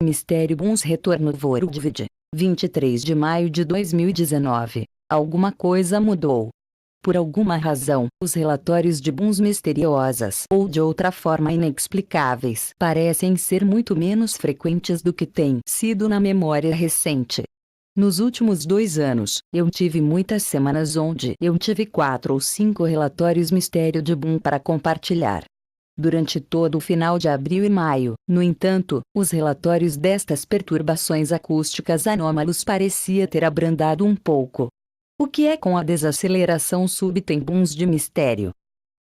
Mistério Buns Retorno Worldwide, 23 de maio de 2019. Alguma coisa mudou. Por alguma razão, os relatórios de Buns misteriosas ou de outra forma inexplicáveis parecem ser muito menos frequentes do que têm sido na memória recente. Nos últimos 2 anos, eu tive muitas semanas onde eu tive 4 ou 5 relatórios mistério de Bum para compartilhar. Durante todo o final de abril e maio, no entanto, os relatórios destas perturbações acústicas anômalos parecia ter abrandado um pouco. O que é com a desaceleração súbita em Buns de mistério?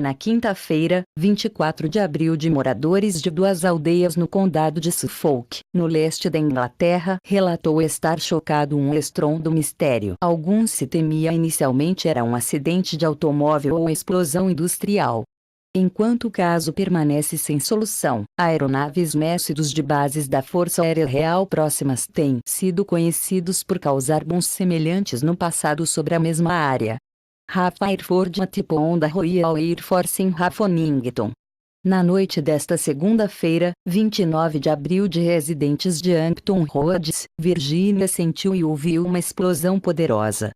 Na quinta-feira, 24 de abril, moradores de 2 aldeias no condado de Suffolk, no leste da Inglaterra, relatou estar chocado um estrondo mistério. Alguns se temia inicialmente era um acidente de automóvel ou explosão industrial. Enquanto o caso permanece sem solução, aeronaves métodos de bases da Força Aérea Real próximas têm sido conhecidos por causar buns semelhantes no passado sobre a mesma área. RAF Airford tipo onda Royal Air Force em Rafonington. Na noite desta segunda-feira, 29 de abril, residentes de Hampton Roads, Virgínia, sentiu e ouviu uma explosão poderosa.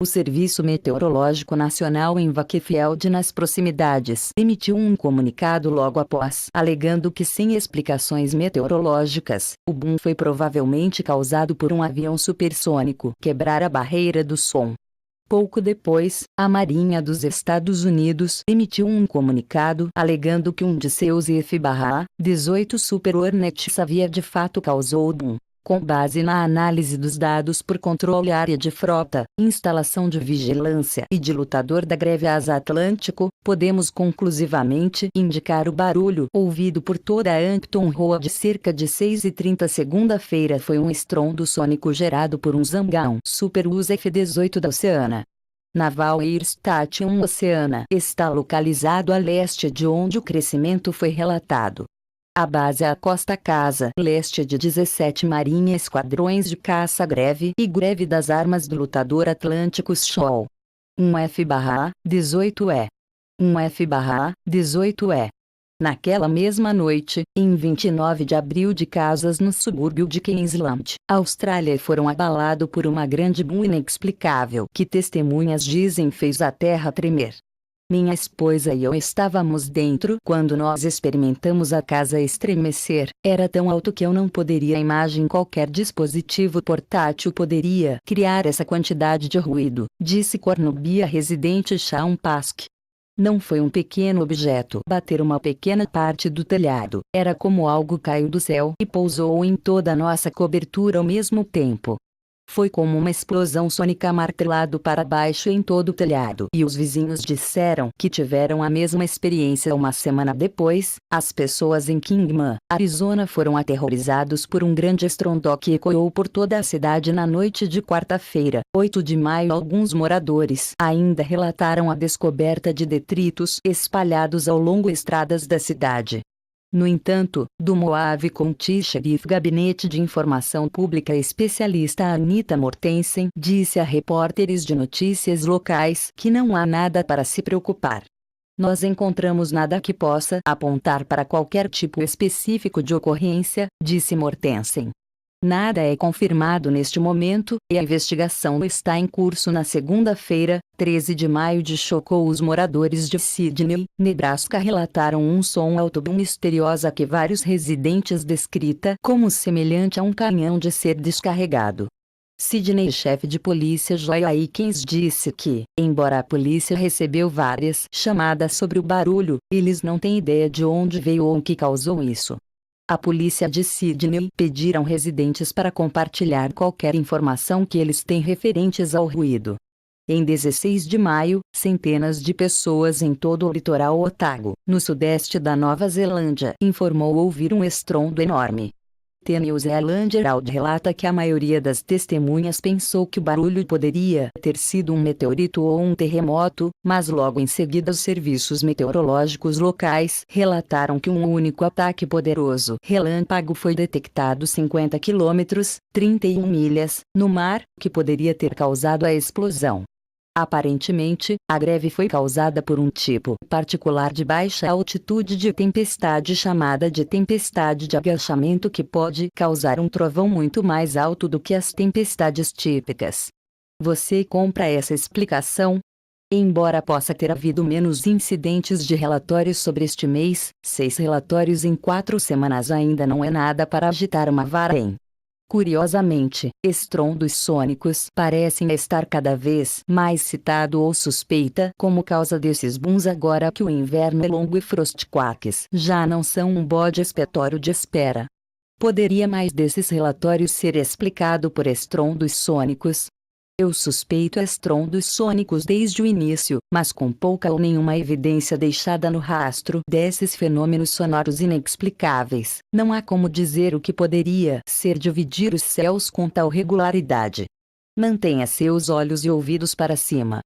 O Serviço Meteorológico Nacional em Wakefield, nas proximidades, emitiu um comunicado logo após, alegando que sem explicações meteorológicas, o boom foi provavelmente causado por um avião supersônico quebrar a barreira do som. Pouco depois, a Marinha dos Estados Unidos emitiu um comunicado alegando que um de seus F-18 Super Hornets havia de fato causado o boom. Com base na análise dos dados por controle área de frota, instalação de vigilância e de lutador da greve Asa Atlântico, podemos conclusivamente indicar o barulho ouvido por toda a Hampton Road cerca de 6h30 segunda-feira foi um estrondo sônico gerado por um Zhangão Super US F-18 da Oceana. Naval Air Station Oceana está localizado a leste de onde o crescimento foi relatado. A base é a Costa Casa Leste de 17 Marinha Esquadrões de Caça Greve e Greve das Armas do Lutador Atlântico Shoal. Um F-18E. Um F-18E. Naquela mesma noite, em 29 de abril, casas no subúrbio de Queensland, Austrália, foram abalados por uma grande boom inexplicável que testemunhas dizem fez a terra tremer. Minha esposa e eu estávamos dentro quando nós experimentamos a casa estremecer. Era tão alto que eu não poderia imaginar qualquer dispositivo portátil poderia criar essa quantidade de ruído, disse Cornubia, residente Shaun Pask. Não foi um pequeno objeto bater uma pequena parte do telhado, era como algo caiu do céu e pousou em toda a nossa cobertura ao mesmo tempo. Foi como uma explosão sônica martelado para baixo em todo o telhado. E os vizinhos disseram que tiveram a mesma experiência uma semana depois. As pessoas em Kingman, Arizona, foram aterrorizados por um grande estrondo que ecoou por toda a cidade na noite de quarta-feira, 8 de maio. Alguns moradores ainda relataram a descoberta de detritos espalhados ao longo das estradas da cidade. No entanto, do Moave County Sheriff Gabinete de Informação Pública, especialista Anita Mortensen disse a repórteres de notícias locais que não há nada para se preocupar. Nós encontramos nada que possa apontar para qualquer tipo específico de ocorrência, disse Mortensen. Nada é confirmado neste momento, e a investigação está em curso. Na segunda-feira, 13 de maio, chocou os moradores de Sydney, Nebraska. Relataram um som alto misteriosa que vários residentes descrita como semelhante a um canhão de ser descarregado. Sydney, chefe de polícia Joy Aikens, disse que, embora a polícia recebeu várias chamadas sobre o barulho, eles não têm ideia de onde veio ou o que causou isso. A polícia de Sydney pediram residentes para compartilhar qualquer informação que eles têm referentes ao ruído. Em 16 de maio, centenas de pessoas em todo o litoral Otago, no sudeste da Nova Zelândia, informou ouvir um estrondo enorme. The New Zealand Herald relata que a maioria das testemunhas pensou que o barulho poderia ter sido um meteorito ou um terremoto, mas logo em seguida os serviços meteorológicos locais relataram que um único ataque poderoso relâmpago foi detectado 50 km, 31 milhas, no mar, que poderia ter causado a explosão. Aparentemente, a greve foi causada por um tipo particular de baixa altitude de tempestade chamada de tempestade de agachamento, que pode causar um trovão muito mais alto do que as tempestades típicas. Você compra essa explicação? Embora possa ter havido menos incidentes de relatórios sobre este mês, 6 relatórios em 4 semanas ainda não é nada para agitar uma vara em. Curiosamente, estrondos sônicos parecem estar cada vez mais citado ou suspeita como causa desses booms agora que o inverno é longo e frostquakes já não são um bode expiatório de espera. Poderia mais desses relatórios ser explicado por estrondos sônicos? Eu suspeito estrondos sônicos desde o início, mas com pouca ou nenhuma evidência deixada no rastro desses fenômenos sonoros inexplicáveis, não há como dizer o que poderia ser dividir os céus com tal regularidade. Mantenha seus olhos e ouvidos para cima.